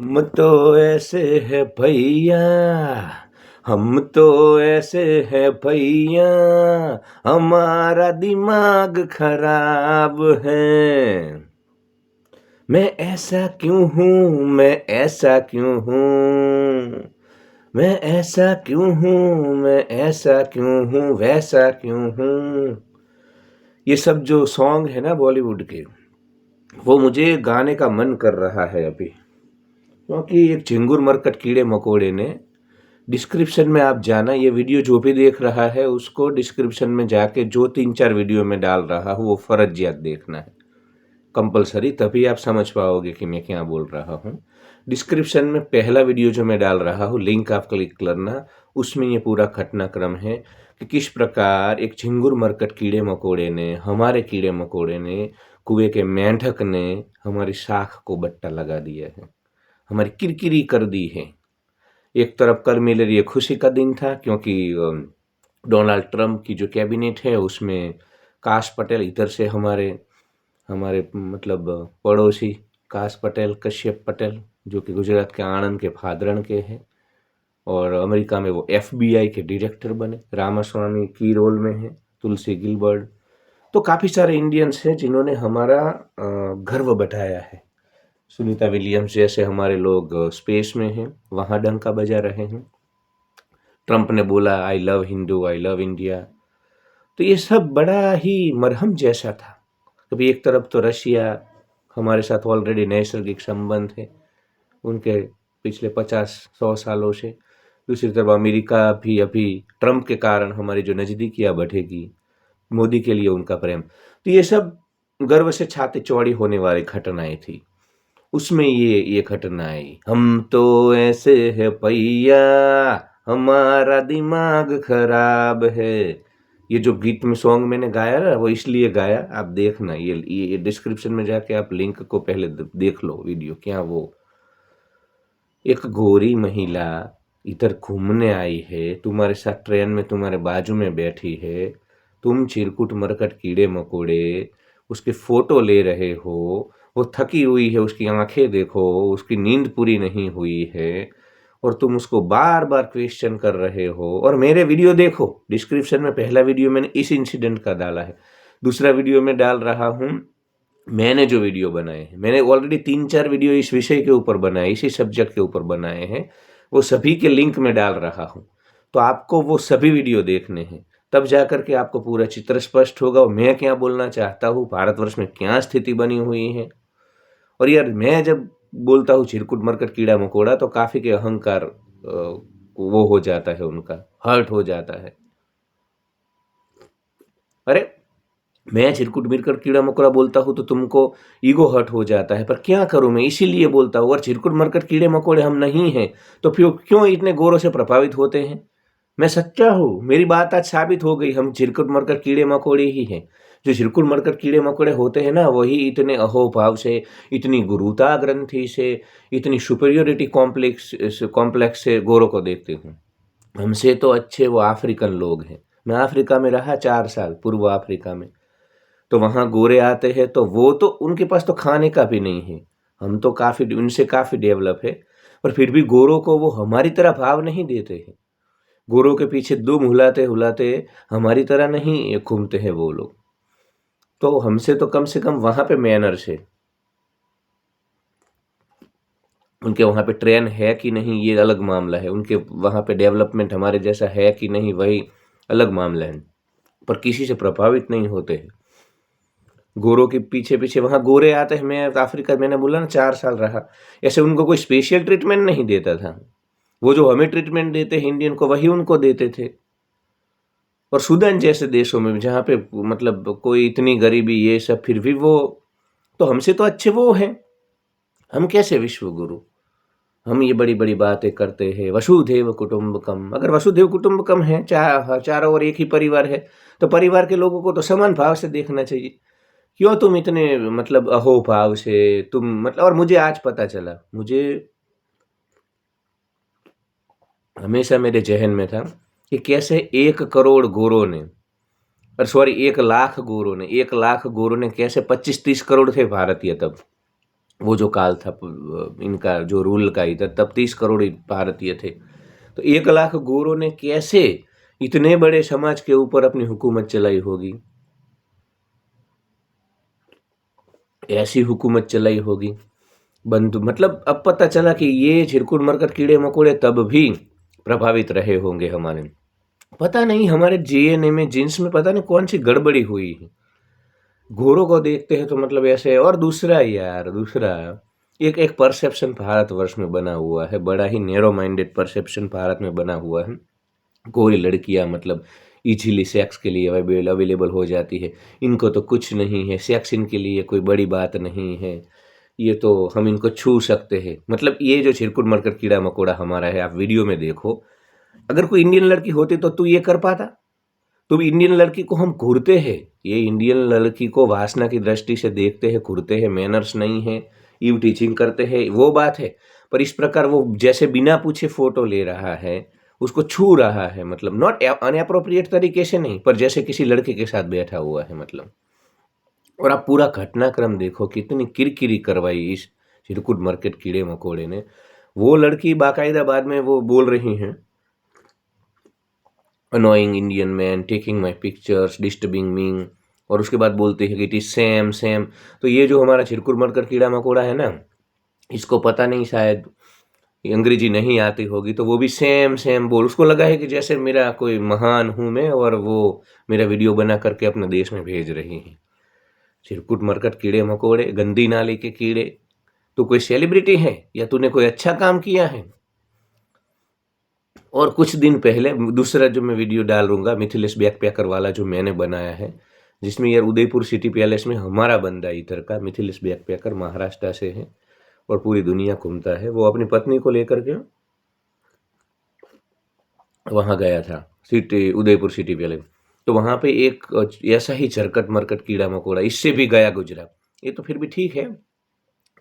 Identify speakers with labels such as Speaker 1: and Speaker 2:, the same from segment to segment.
Speaker 1: हम तो ऐसे है भैया, हम तो ऐसे है भैया, हमारा दिमाग खराब है। मैं ऐसा क्यों हूँ, मैं ऐसा क्यों हूँ, मैं ऐसा क्यों हूँ, मैं ऐसा क्यों हूँ, वैसा क्यों हूँ। ये सब जो सॉन्ग है ना बॉलीवुड के, वो मुझे गाने का मन कर रहा है अभी, क्योंकि एक झिंगुर मरकट कीड़े मकोड़े ने डिस्क्रिप्शन में आप जाना, ये वीडियो जो भी देख रहा है उसको डिस्क्रिप्शन में जाके जो 3-4 वीडियो में डाल रहा हूँ वो फर्जियात देखना है कंपलसरी, तभी आप समझ पाओगे कि मैं क्या बोल रहा हूँ। डिस्क्रिप्शन में पहला वीडियो जो मैं डाल रहा हूँ लिंक आप क्लिक करना, उसमें ये पूरा घटनाक्रम है कि किस प्रकार एक झिंगुर मरकट कीड़े मकोड़े ने, हमारे कीड़े मकोड़े ने, कुएं के मेंढक ने हमारी शाख को बट्टा लगा दिया है, हमारी किरकिरी कर दी है। एक तरफ कल मेरे लिए खुशी का दिन था क्योंकि डोनाल्ड ट्रंप की जो कैबिनेट है उसमें काश पटेल, इधर से हमारे हमारे मतलब पड़ोसी काश पटेल, कश्यप पटेल, जो कि गुजरात के आणंद के फादरण के हैं, और अमेरिका में वो FBI के डायरेक्टर बने, रामास्वामी की रोल में है, तुलसी गिलबर्ट। तो काफ़ी सारे इंडियंस हैं जिन्होंने हमारा गर्व बढ़ाया है। सुनीता विलियम्स जैसे हमारे लोग स्पेस में हैं, वहाँ डंका बजा रहे हैं। ट्रंप ने बोला I love Hindu, I love India. तो ये सब बड़ा ही मरहम जैसा था। कभी एक तरफ तो रशिया हमारे साथ ऑलरेडी नैसर्गिक संबंध है उनके पिछले 50-100 सालों से, दूसरी तरफ अमेरिका भी अभी ट्रंप के कारण हमारी जो नज़दीकियाँ बढ़ेगी, मोदी के लिए उनका प्रेम, तो ये सब गर्व से छाती चौड़ी होने वाली घटनाएं थी। उसमें ये घटना आई, हम तो ऐसे है भैया, हमारा दिमाग खराब है। ये जो गीत में सॉन्ग मैंने गाया ना, वो इसलिए गाया, आप देखना, ये डिस्क्रिप्शन में जाके आप लिंक को पहले देख लो वीडियो। क्या वो एक गोरी महिला इधर घूमने आई है, तुम्हारे साथ ट्रेन में तुम्हारे बाजू में बैठी है, तुम चिरकुट मरकट कीड़े मकोड़े उसके फोटो ले रहे हो, वो थकी हुई है, उसकी आंखें देखो, उसकी नींद पूरी नहीं हुई है, और तुम उसको बार बार क्वेश्चन कर रहे हो। और मेरे वीडियो देखो, डिस्क्रिप्शन में पहला वीडियो मैंने इस इंसिडेंट का डाला है, दूसरा वीडियो में डाल रहा हूँ मैंने जो वीडियो बनाए हैं। मैंने ऑलरेडी 3-4 वीडियो इस विषय के ऊपर बनाए, इसी सब्जेक्ट के ऊपर बनाए हैं, वो सभी के लिंक में डाल रहा हूँ। तो आपको वो सभी वीडियो देखने हैं, तब जाकर के आपको पूरा चित्र स्पष्ट होगा और मैं क्या बोलना चाहता हूँ, भारतवर्ष में क्या स्थिति बनी हुई है। और यार मैं जब बोलता हूँ चिरकुट मरकट कीड़ा मकोड़ा, तो काफ़ी के अहंकार वो हो जाता है, उनका हर्ट हो जाता है। अरे मैं चिरकुट मिरकट कीड़ा मकोड़ा बोलता हूँ तो तुमको ईगो हर्ट हो जाता है, पर क्या करूँ मैं, इसीलिए बोलता हूँ। और चिरकुट मरकट कीड़े मकोड़े हम नहीं हैं तो फिर क्यों इतने गौरों से प्रभावित होते हैं। मैं सच्चा हूँ, मेरी बात आज साबित हो गई, हम चिरकुट मरकट कीड़े मकोड़े ही हैं। जो चिरकुट मरकट कीड़े मकोड़े होते हैं ना, वही इतने अहोभाव से, इतनी गुरुता ग्रंथि से, इतनी सुपीरियोरिटी कॉम्प्लेक्स से गौरों को देखते हैं। हमसे तो अच्छे वो अफ्रीकन लोग हैं। मैं अफ्रीका में रहा 4 साल, पूर्व अफ्रीका में, तो वहाँ गोरे आते हैं तो वो तो उनके पास तो खाने का भी नहीं है, हम तो काफ़ी उनसे काफ़ी डेवलप है, पर फिर भी गोरों को वो हमारी तरह भाव नहीं देते हैं। गोरों के पीछे दुम हुलाते हुलाते हमारी तरह नहीं घूमते हैं वो लोग, तो हमसे तो कम से कम वहाँ पे मैनर्स है। उनके वहाँ पे ट्रेन है कि नहीं ये अलग मामला है, उनके वहाँ पे डेवलपमेंट हमारे जैसा है कि नहीं वही अलग मामला है, पर किसी से प्रभावित नहीं होते हैं। गोरों के पीछे पीछे वहाँ गोरे आते हैं। मैं अफ्रीका, मैंने बोला ना 4 साल रहा, ऐसे उनको कोई स्पेशल ट्रीटमेंट नहीं देता था। वो जो हमें ट्रीटमेंट देते हैं इंडियन को, वही उनको देते थे। और सूडान जैसे देशों में जहाँ पे मतलब कोई इतनी गरीबी ये सब, फिर भी वो तो हमसे तो अच्छे वो हैं। हम कैसे विश्व गुरु, हम ये बड़ी बड़ी बातें करते हैं वसुधैव कुटुंबकम। अगर वसुधैव कुटुंबकम है, चारों ओर एक ही परिवार है, तो परिवार के लोगों को तो समान भाव से देखना चाहिए। क्यों तुम इतने मतलब अहोभाव से तुम मतलब। और मुझे आज पता चला, मुझे हमेशा मेरे जहन में था कि कैसे 1 करोड़ गोरों ने, और सॉरी 1 लाख गोरों ने, 1 लाख गोरों ने कैसे 25-30 करोड़ थे भारतीय तब, वो जो काल था इनका जो रूल का, इधर तब 30 करोड़ भारतीय थे। तो 1 लाख गोरों ने कैसे इतने बड़े समाज के ऊपर अपनी हुकूमत चलाई होगी, ऐसी हुकूमत चलाई होगी बंधु। मतलब अब पता चला कि ये झिरकुट मरकट कीड़े मकोड़े तब भी प्रभावित रहे होंगे हमारे, पता नहीं हमारे डीएनए में, जीन्स में पता नहीं कौन सी गड़बड़ी हुई है। गोरों को देखते हैं तो मतलब ऐसे। और दूसरा यार, दूसरा एक एक परसेप्शन भारतवर्ष में बना हुआ है, बड़ा ही नैरो माइंडेड परसेप्शन भारत में बना हुआ है। गोरी लड़कियां मतलब इजीली सेक्स के लिए अवेलेबल हो जाती है, इनको तो कुछ नहीं है, सेक्स इनके लिए कोई बड़ी बात नहीं है, ये तो हम इनको छू सकते हैं। मतलब ये जो झिरकुट मरकट कीड़ा मकोड़ा हमारा है, आप वीडियो में देखो, अगर कोई इंडियन लड़की होती तो तू ये कर पाता? तो इंडियन लड़की को हम घूरते हैं, ये इंडियन लड़की को वासना की दृष्टि से देखते हैं, घूरते हैं, मैनर्स नहीं है, ईव टीचिंग करते हैं, वो बात है। पर इस प्रकार वो जैसे बिना पूछे फोटो ले रहा है, उसको छू रहा है, मतलब नॉट अनएप्रोप्रिएट तरीके से नहीं, पर जैसे किसी लड़के के साथ बैठा हुआ है मतलब। और आप पूरा घटनाक्रम देखो, कितनी किरकिरी करवाई इस चिरकुट मरकट कीड़े मकोड़े ने। वो लड़की बाकायदा बाद में वो बोल रही हैं, annoying Indian man taking my pictures disturbing me, और उसके बाद बोलते हैं कि इट इज सेम सेम। तो ये जो हमारा चिरकुट मरकट कीड़ा मकोड़ा है ना, इसको पता नहीं, शायद अंग्रेजी नहीं आती होगी, तो वो भी सेम सेम बोल, उसको लगा है कि जैसे मेरा कोई महान हूं मैं और वो मेरा वीडियो बना करके अपने देश में भेज रही हैं। चिरकुट मरकट कीड़े मकोड़े, गंदी नाली के कीड़े, तू कोई सेलिब्रिटी है या तूने कोई अच्छा काम किया है? और कुछ दिन पहले दूसरा जो मैं वीडियो डाल दूंगा, मिथिलेश बैकपैकर वाला जो मैंने बनाया है, जिसमें यार उदयपुर सिटी पैलेस में हमारा बंदा इधर का मिथिलेश बैकपैकर महाराष्ट्र से है और पूरी दुनिया घूमता है, वो अपनी पत्नी को लेकर के वहां गया था सिटी, उदयपुर सिटी पैलेस। तो वहां पे एक ऐसा ही झरकट मरकट कीड़ा मकोड़ा इससे भी गया गुजरा, ये तो फिर भी ठीक है।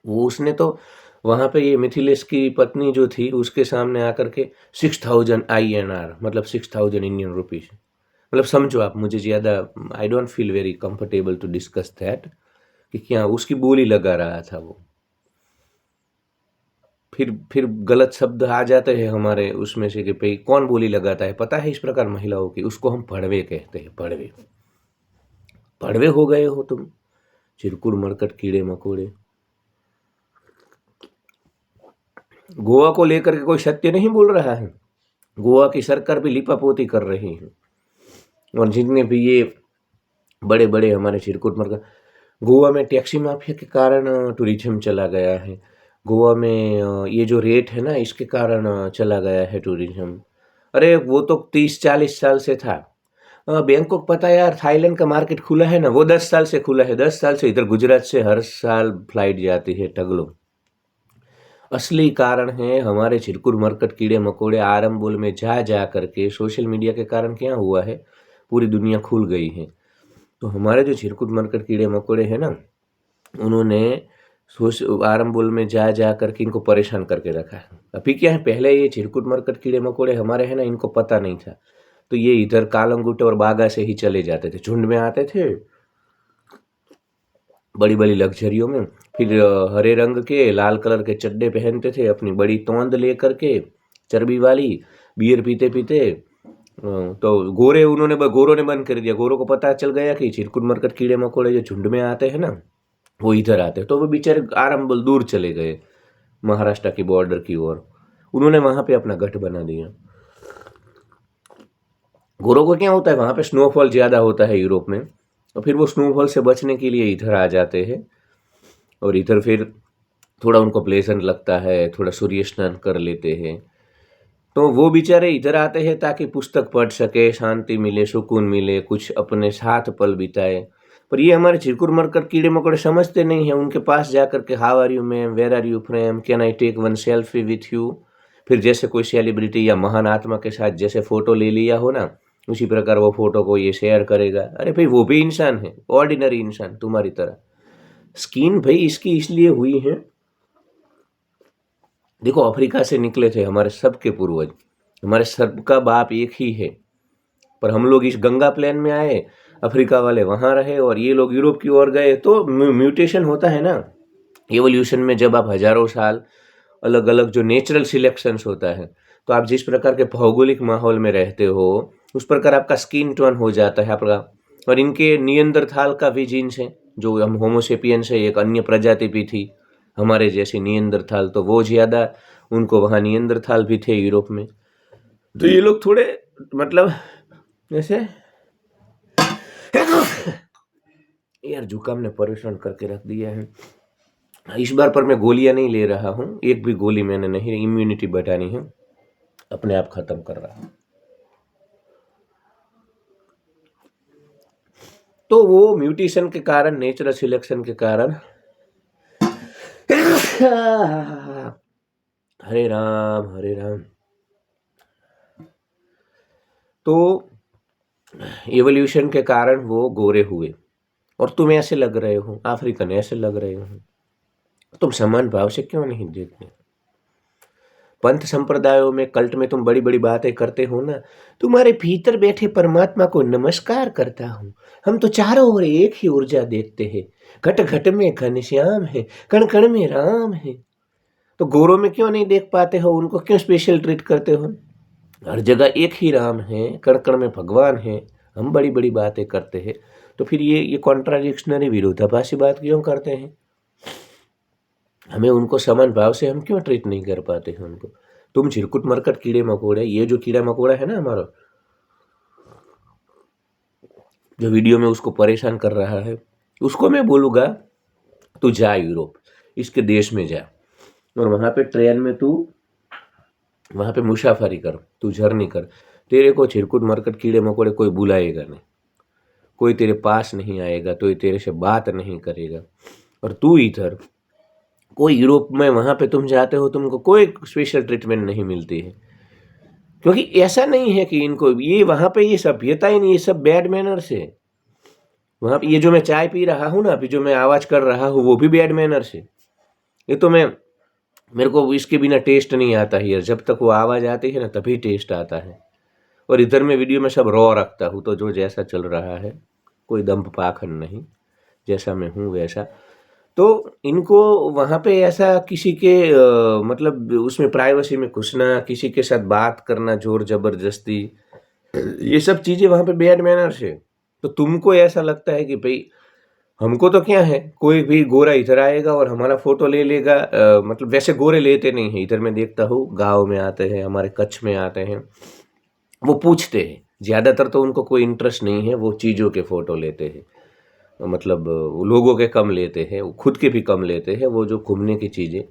Speaker 1: वो उसने तो वहां पे ये मिथिलेश की पत्नी जो थी उसके सामने आकर के 6000 INR, मतलब 6000 इंडियन रुपीज, मतलब समझो आप, मुझे ज़्यादा I don't feel very comfortable to discuss that कि क्या उसकी बोली लगा रहा था वो। फिर गलत शब्द आ जाते हैं हमारे उसमें से कि भाई कौन बोली लगाता है, पता है इस प्रकार महिलाओं की, उसको हम पड़वे कहते हैं, पड़वे। पड़वे हो गए हो तुम, चिरकुट मरकट कीड़े मकोड़े। गोवा को लेकर के कोई सत्य नहीं बोल रहा है, गोवा की सरकार भी लिपापोती कर रही है, और जितने भी ये बड़े बड़े हमारे चिरकुट मरकट, गोवा में टैक्सी माफिया के कारण टूरिज्म चला गया है, गोवा में ये जो रेट है ना इसके कारण चला गया है टूरिज्म। अरे वो तो 30-40 साल से था। बैंकॉक, पता है यार, थाईलैंड का मार्केट खुला है ना, वो 10 साल से खुला है, 10 साल से। इधर गुजरात से हर साल फ्लाइट जाती है टगलो। असली कारण है हमारे चिरकुट मरकट कीड़े मकोड़े आरम बोल में जा जा करके, सोशल मीडिया के कारण क्या हुआ है, पूरी दुनिया खुल गई है। तो हमारे जो चिरकुट मरकट कीड़े मकोड़े हैं ना, उन्होंने आरम बोल में जा जा करके इनको परेशान करके रखा है। अभी क्या है, पहले ये चिरकुट मरकट कीड़े मकोड़े हमारे हैं ना, इनको पता नहीं था, तो ये इधर कालंगुटे और बागा से ही चले जाते थे, झुंड में आते थे बड़ी बड़ी लग्जरियों में। फिर हरे रंग के लाल कलर के चड्डे पहनते थे, अपनी बड़ी तोंद लेकर के चर्बी वाली, बियर पीते पीते। तो गोरों ने बंद कर दिया। गोरों को पता चल गया कि चिरकुट मरकट कीड़े मकोड़े जो झुंड में आते हैं ना, वो इधर आते हैं, तो वो बेचारे आराम दूर चले गए महाराष्ट्र की बॉर्डर की ओर, उन्होंने वहां पे अपना गढ़ बना दिया। गोरों को क्या होता है, वहां पे स्नोफॉल ज्यादा होता है यूरोप में, तो फिर वो स्नोफॉल से बचने के लिए इधर आ जाते हैं, और इधर फिर थोड़ा उनको प्लेजेंट लगता है, थोड़ा सूर्य स्नान कर लेते हैं, तो वो बेचारे इधर आते हैं ताकि पुस्तक पढ़ सके, शांति मिले, सुकून मिले, कुछ अपने साथ पल बिताए। पर ये हमारे चिरकुट मरकट कीड़े मकोड़े समझते नहीं है, उनके पास जाकर के how are you ma'am, where are you from, can I take one selfie with you. फिर जैसे कोई सेलिब्रिटी या महान आत्मा के साथ जैसे फोटो ले लिया हो ना, उसी प्रकार वो फोटो को ये शेयर करेगा। अरे भाई वो भी इंसान है, ऑर्डिनरी इंसान तुम्हारी तरह। स्किन भाई इसकी इसलिए हुई है, देखो अफ्रीका से निकले थे हमारे सबके पूर्वज, हमारे सबका बाप एक ही है, पर हम लोग इस गंगा प्लेन में आए, अफ्रीका वाले वहां रहे और ये लोग यूरोप की ओर गए, तो म्यूटेशन होता है ना। एवोल्यूशन में जब आप हजारों साल अलग अलग जो नेचुरल सिलेक्शंस होता है, तो आप जिस प्रकार के भौगोलिक माहौल में रहते हो उस प्रकार आपका स्किन टोन हो जाता है आपका। और इनके नियंदरथाल का भी जीन्स है, जो हम होमोसेपियंस है, एक अन्य प्रजाति भी थी हमारे जैसी नियंदरथाल, तो वो ज़्यादा उनको वहाँ नियंदरथाल भी थे यूरोप में। तो ये लोग थोड़े मतलब जैसे यार जुकाम ने परेशान करके रख दिया है। इस बार पर मैं गोलियां नहीं ले रहा हूँ, एक भी गोली मैंने नहीं, इम्यूनिटी बढ़ानी है, अपने आप खत्म कर रहा हूँ। तो वो म्यूटेशन के कारण, नेचुरल सिलेक्शन के कारण हरे राम हरे राम, तो एवोल्यूशन के कारण वो गोरे हुए। और तुम ऐसे लग रहे हो, अफ्रीकन ऐसे लग रहे हो, तुम समान भाव से क्यों नहीं देखते? पंथ संप्रदायों में, कल्ट में तुम बड़ी बड़ी बातें करते हो ना, तुम्हारे भीतर बैठे परमात्मा को नमस्कार करता हूँ। हम तो चारों ओर एक ही ऊर्जा देखते हैं, घट घट में घनश्याम है, कण कण में राम है। तो गोरों में क्यों नहीं देख पाते हो? उनको क्यों स्पेशल ट्रीट करते हो? हर जगह एक ही राम है, कण कण में भगवान है, हम बड़ी बड़ी बातें करते हैं। तो फिर ये कॉन्ट्राडिक्शनरी, विरोधाभासी बात क्यों करते हैं? हमें उनको समान भाव से हम क्यों ट्रीट नहीं कर पाते हैं उनको? तुम झिरकुट मरकट कीड़े मकोड़े, ये जो कीड़ा मकोड़ा है ना हमारा, जो वीडियो में उसको परेशान कर रहा है, उसको मैं बोलूँगा तू जा यूरोप, इसके देश में जा, और वहाँ पे ट्रेन में तू वहाँ पे मुसाफरी कर, तू जर्नी कर। तेरे को झिरकुट मरकट कीड़े मकोड़े कोई बुलाएगा नहीं, कोई तेरे पास नहीं आएगा, तो तेरे से बात नहीं करेगा। और तू इधर, कोई यूरोप में वहाँ पे तुम जाते हो, तुमको कोई स्पेशल ट्रीटमेंट नहीं मिलती है, क्योंकि ऐसा नहीं है कि इनको ये वहाँ पे ये सभ्यता ही नहीं, ये सब बैड मैनर्स है। वहाँ पे ये जो मैं चाय पी रहा हूँ ना अभी, जो मैं आवाज़ कर रहा हूँ, वो भी बैड मैनर्स है। ये तो मेरे को इसके बिना टेस्ट नहीं आता है यार, जब तक वो आवाज़ आती है ना तभी टेस्ट आता है। और इधर में वीडियो में सब रॉ रखता हूँ, तो जो जैसा चल रहा है, कोई दम्भ पाखंड नहीं, जैसा मैं हूँ वैसा। तो इनको वहाँ पे ऐसा किसी के मतलब उसमें प्राइवेसी में घुसना, किसी के साथ बात करना जोर जबरदस्ती, ये सब चीज़ें वहाँ पे बैड मैनर्स है। तो तुमको ऐसा लगता है कि भाई हमको तो क्या है, कोई भी गोरा इधर आएगा और हमारा फोटो ले लेगा, मतलब वैसे गोरे लेते नहीं हैं। इधर मैं देखता हूँ गाँव में आते हैं, हमारे कच्छ में आते हैं, वो पूछते हैं, ज़्यादातर तो उनको कोई इंटरेस्ट नहीं है, वो चीज़ों के फ़ोटो लेते हैं, मतलब लोगों के कम लेते हैं, खुद के भी कम लेते हैं, वो जो घूमने की चीज़ें।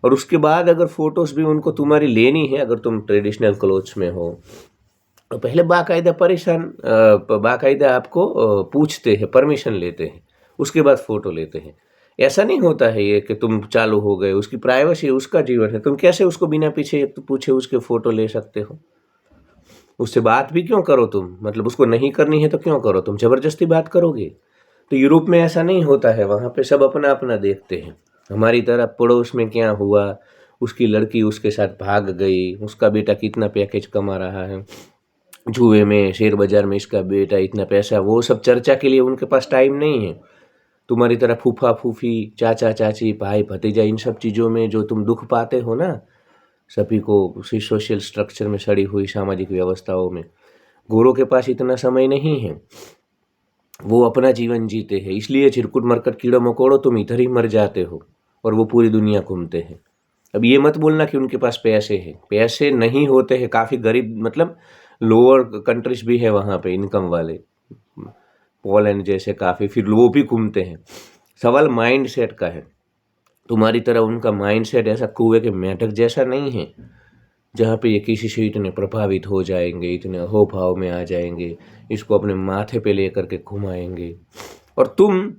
Speaker 1: और उसके बाद अगर फ़ोटोज़ भी उनको तुम्हारी लेनी है, अगर तुम ट्रेडिशनल क्लोथ्स में हो, तो पहले बाकायदा आपको पूछते हैं, परमिशन लेते हैं, उसके बाद फ़ोटो लेते हैं। ऐसा नहीं होता है ये कि तुम चालू हो गए, उसकी प्राइवेसी, उसका जीवन है, तुम कैसे उसको बिना पीछे पूछे उसके फ़ोटो ले सकते हो? उससे बात भी क्यों करो तुम? मतलब उसको नहीं करनी है तो क्यों करो? तुम ज़बरदस्ती बात करोगे? तो यूरोप में ऐसा नहीं होता है, वहाँ पे सब अपना अपना देखते हैं। हमारी तरह पड़ोस में क्या हुआ, उसकी लड़की उसके साथ भाग गई, उसका बेटा कितना पैकेज कमा रहा है जुए में, शेयर बाजार में, इसका बेटा इतना पैसा, वो सब चर्चा के लिए उनके पास टाइम नहीं है। तुम्हारी तरह फूफा फूफी, चाचा चाची, भाई भतीजा, इन सब चीज़ों में जो तुम दुख पाते हो ना, सभी को उसी सोशल स्ट्रक्चर में सड़ी हुई सामाजिक व्यवस्थाओं में, गोरों के पास इतना समय नहीं है, वो अपना जीवन जीते हैं। इसलिए चिरकुट मरकट कीड़ो मकोड़ो तुम इधर ही मर जाते हो और वो पूरी दुनिया घूमते हैं। अब ये मत बोलना कि उनके पास पैसे हैं, पैसे नहीं होते हैं, काफ़ी गरीब, मतलब लोअर कंट्रीज भी है वहाँ पे इनकम वाले, पोलैंड जैसे काफ़ी, फिर वो भी घूमते हैं। सवाल माइंड सेट का है। तुम्हारी तरह उनका माइंड सेट ऐसा कुएं के मेंढक जैसा नहीं है, जहाँ पे ये किसी से इतने प्रभावित हो जाएंगे, इतने हो भाव में आ जाएंगे, इसको अपने माथे पे लेकर के घुमाएंगे। और तुम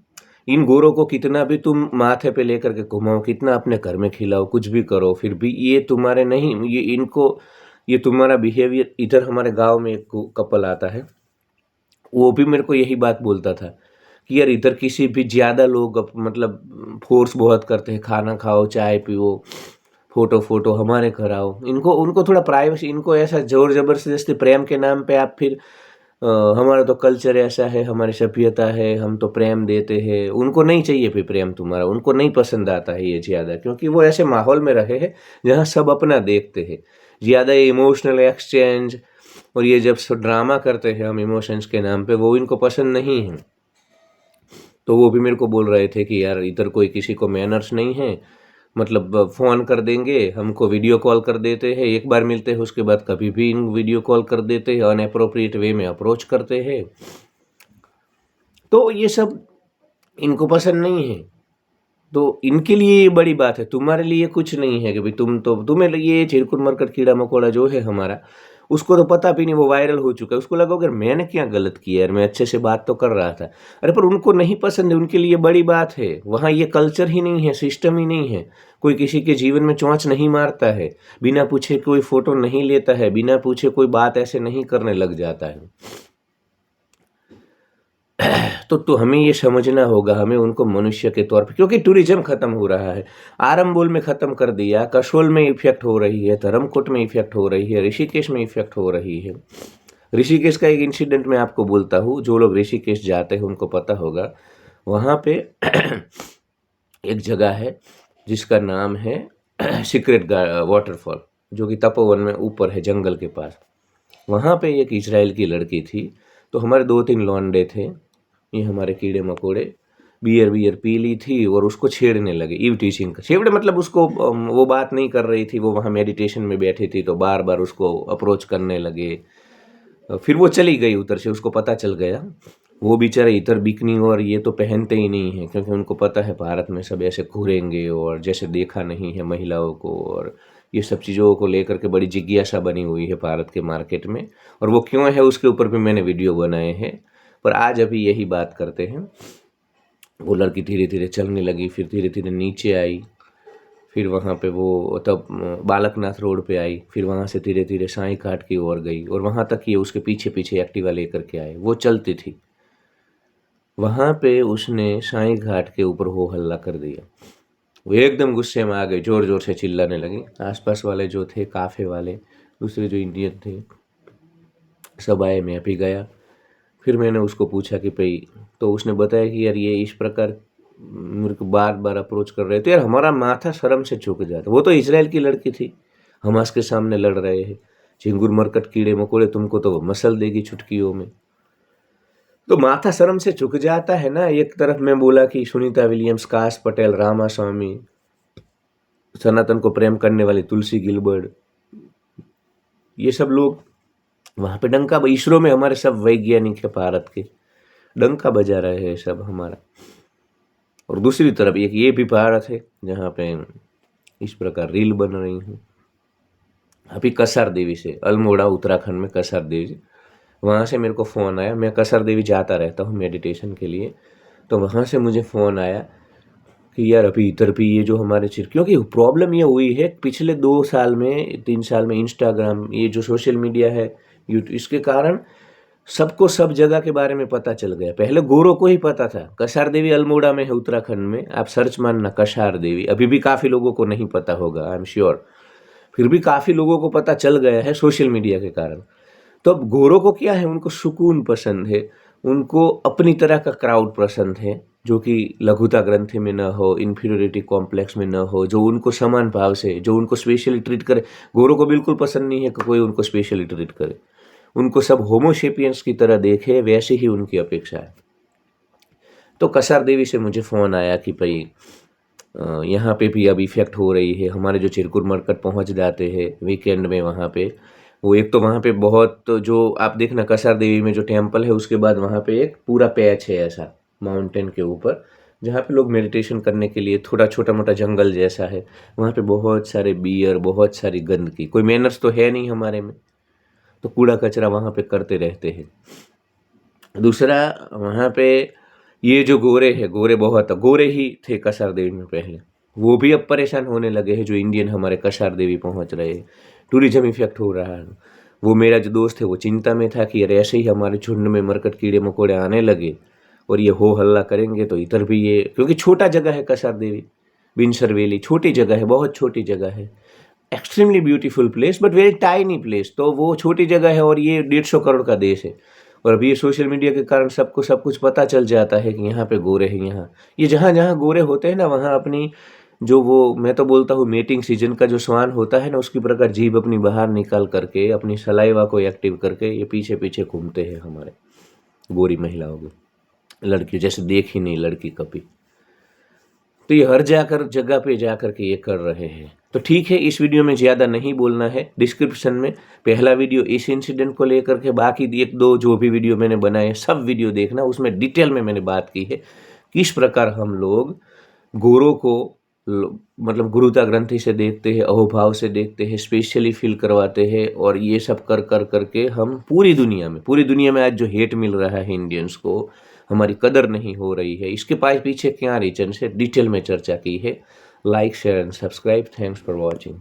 Speaker 1: इन गोरों को कितना भी तुम माथे पे लेकर के घुमाओ, कितना अपने घर में खिलाओ, कुछ भी करो, फिर भी ये तुम्हारे नहीं, ये तुम्हारा बिहेवियर। इधर हमारे गांव में एक कपल आता है, वो भी मेरे को यही बात बोलता था कि यार इधर किसी भी ज़्यादा लोग मतलब फोर्स बहुत करते हैं, खाना खाओ, चाय पियो, फोटो हमारे घर आओ। इनको उनको थोड़ा प्राइवेसी, इनको ऐसा जोर जबरदस्ती प्रेम के नाम पे आप फिर हमारा तो कल्चर ऐसा है, हमारी सभ्यता है, हम तो प्रेम देते हैं। उनको नहीं चाहिए फिर प्रेम तुम्हारा, उनको नहीं पसंद आता है ये ज़्यादा, क्योंकि वो ऐसे माहौल में रहे हैं जहाँ सब अपना देखते हैं। ज़्यादा ये इमोशनल एक्सचेंज और ये जब ड्रामा करते हैं हम इमोशंस के नाम पे, वो इनको पसंद नहीं है। तो वो भी मेरे को बोल रहे थे कि यार इधर कोई किसी को मैनर्स नहीं है, मतलब फ़ोन कर देंगे, हमको वीडियो कॉल कर देते हैं, एक बार मिलते हैं उसके बाद कभी भी इन वीडियो कॉल कर देते हैं, अनएप्रोप्रिएट वे में अप्रोच करते हैं। तो ये सब इनको पसंद नहीं है। तो इनके लिए ये बड़ी बात है, तुम्हारे लिए कुछ नहीं है कि भाई तुम्हें ये चिरकुट मरकट कीड़ा मकोड़ा जो है हमारा, उसको तो पता भी नहीं, वो वायरल हो चुका है। उसको लगा अगर मैंने क्या गलत किया यार, मैं अच्छे से बात तो कर रहा था। अरे पर उनको नहीं पसंद है, उनके लिए बड़ी बात है। वहाँ ये कल्चर ही नहीं है, सिस्टम ही नहीं है। कोई किसी के जीवन में चोंच नहीं मारता है, बिना पूछे कोई फोटो नहीं लेता है, बिना पूछे कोई बात ऐसे नहीं करने लग जाता है। तो हमें ये समझना होगा, हमें उनको मनुष्य के तौर पे, क्योंकि टूरिज्म खत्म हो रहा है। आरंबोल में खत्म कर दिया, कसोल में इफेक्ट हो रही है, धर्मकोट में इफेक्ट हो रही है, ऋषिकेश में इफेक्ट हो रही है। ऋषिकेश का एक इंसिडेंट मैं आपको बोलता हूँ, जो लोग ऋषिकेश जाते हैं उनको पता होगा। वहाँ पे एक जगह है जिसका नाम है सीक्रेट वाटरफॉल, जो कि तपोवन में ऊपर है, जंगल के पास। वहाँ पे एक इजराइल की लड़की थी। तो हमारे 2-3 लौंडे थे, ये हमारे कीड़े मकोड़े, बियर पी ली थी और उसको छेड़ने लगे। ईव टीचिंग का छेड़, मतलब उसको वो बात नहीं कर रही थी, वो वहाँ मेडिटेशन में बैठी थी, तो बार बार उसको अप्रोच करने लगे। फिर वो चली गई उधर से, उसको पता चल गया। वो बेचारे इतर बिकनी और ये तो पहनते ही नहीं है, क्योंकि उनको पता है भारत में सब ऐसे घूरेंगे और जैसे देखा नहीं है महिलाओं को, और ये सब चीज़ों को लेकर के बड़ी जिज्ञासा बनी हुई है भारत के मार्केट में। और वो क्यों है उसके ऊपर भी मैंने वीडियो बनाए हैं। पर आज अभी यही बात करते हैं। वो लड़की धीरे धीरे चलने लगी, फिर धीरे धीरे नीचे आई, फिर वहाँ पे वो तब बालकनाथ रोड पे आई, फिर वहाँ से धीरे धीरे साईं घाट की ओर गई, और वहाँ तक ये उसके पीछे पीछे एक्टिवा लेकर के आए। वो चलती थी, वहाँ पे उसने साईं घाट के ऊपर हो हल्ला कर दिया। वो एकदम गुस्से में आ गई, जोर जोर से चिल्लाने लगी। आसपास वाले जो थे, काफे वाले, दूसरे जो इंडियन थे, सब आए, मैं भी गया। फिर मैंने उसको पूछा कि भाई, तो उसने बताया कि यार ये इस प्रकार मेरे को बार बार अप्रोच कर रहे थे। यार हमारा माथा शर्म से झुक जाता। वो तो इजराइल की लड़की थी, हमास के सामने लड़ रहे हैं। झिंगुर मरकट कीड़े मकोड़े, तुमको तो वो मसल देगी चुटकियों में। तो माथा शर्म से झुक जाता है ना। एक तरफ मैं बोला कि सुनीता विलियम्स, काश पटेल, रामा स्वामी, सनातन को प्रेम करने वाली तुलसी गिलबर्ट, ये सब लोग वहाँ पे डंका, इसरो में हमारे सब वैज्ञानिक है भारत के, डंका बजा रहे हैं सब हमारा। और दूसरी तरफ एक ये भी भारत है जहाँ पे इस प्रकार रील बन रही हूँ। अभी कसार देवी से, अल्मोड़ा उत्तराखंड में कसार देवी, वहाँ से मेरे को फ़ोन आया। मैं कसार देवी जाता रहता हूँ मेडिटेशन के लिए। तो वहाँ से मुझे फ़ोन आया कि यार अभी इधर भी ये जो हमारे क्योंकि प्रॉब्लम ये हुई है पिछले 2 साल में, 3 साल में, इंस्टाग्राम, ये जो सोशल मीडिया है, यूट्यूब, इसके कारण सबको सब जगह के बारे में पता चल गया। पहले गोरों को ही पता था। कसार देवी अल्मोड़ा में है, उत्तराखंड में। आप सर्च मानना कसार देवी, अभी भी काफ़ी लोगों को नहीं पता होगा, आई एम श्योर। फिर भी काफ़ी लोगों को पता चल गया है सोशल मीडिया के कारण। तो अब गोरों को क्या है, उनको सुकून पसंद है, उनको अपनी तरह का क्राउड पसंद है, जो कि लघुता ग्रंथि में न हो, इन्फीरियोरिटी कॉम्प्लेक्स में न हो, जो उनको समान भाव से, जो उनको स्पेशली ट्रीट करे। गोरों को बिल्कुल पसंद नहीं है कि कोई उनको स्पेशली ट्रीट करे। उनको सब होमोसेपियंस की तरह देखे, वैसे ही उनकी अपेक्षा है। तो कसार देवी से मुझे फ़ोन आया कि भाई यहाँ पे भी अब इफेक्ट हो रही है। हमारे जो चिरकुट मरकट पहुँच जाते हैं वीकेंड में वहाँ पे, वो एक तो वहाँ पे बहुत, जो आप देखना कसार देवी में जो टेम्पल है, उसके बाद वहाँ पे एक पूरा पैच है ऐसा माउंटेन के ऊपर, जहाँ पे लोग मेडिटेशन करने के लिए, थोड़ा छोटा मोटा जंगल जैसा है। वहाँ पे बहुत सारे बियर, बहुत सारी गंदगी, कोई मैनर्स तो है नहीं हमारे में, तो कूड़ा कचरा वहाँ पे करते रहते हैं। दूसरा, वहाँ पे ये जो गोरे हैं, गोरे बहुत गोरे ही थे कसार देवी में पहले, वो भी अब परेशान होने लगे हैं। जो इंडियन हमारे कसार देवी पहुँच रहे हैं, टूरिज्म इफेक्ट हो रहा है। वो मेरा जो दोस्त है वो चिंता में था कि अरे ऐसे ही हमारे झुंड में मरकट कीड़े मकोड़े आने लगे और ये हो हल्ला करेंगे तो इधर भी ये, क्योंकि छोटा जगह है कसार देवी, बिनसर वैली छोटी जगह है, बहुत छोटी जगह है। Extremely beautiful place but very tiny place. तो वो छोटी जगह है और ये 150 करोड़ का देश है, और अभी ये सोशल मीडिया के कारण सबको सब कुछ पता चल जाता है कि यहाँ पे गोरे हैं, यहाँ ये जहाँ जहाँ गोरे होते हैं ना, वहाँ अपनी जो वो मैं तो बोलता हूँ मेटिंग सीजन का जो श्वान होता है ना, उसकी प्रकार जीभ अपनी बाहर निकाल करके अपनी सलाइवा को एक्टिव करके ये पीछे पीछे घूमते हैं हमारे गोरी महिलाओं के, लड़की जैसे देख ही नहीं लड़की कभी। तो ये हर जगह पे जाकर के ये कर रहे हैं। तो ठीक है, इस वीडियो में ज़्यादा नहीं बोलना है। डिस्क्रिप्शन में पहला वीडियो इस इंसिडेंट को लेकर के, बाकी एक दो जो भी वीडियो मैंने बनाए सब वीडियो देखना, उसमें डिटेल में मैंने बात की है किस प्रकार हम लोग गोरों को मतलब गुरुता ग्रंथि से देखते हैं, अहोभाव से देखते हैं, स्पेशली फील करवाते हैं, और ये सब कर कर करके हम पूरी दुनिया में आज जो हेट मिल रहा है इंडियंस को, हमारी कदर नहीं हो रही है, इसके पीछे क्या रीजन है डिटेल में चर्चा की है। Like share and subscribe. Thanks for watching.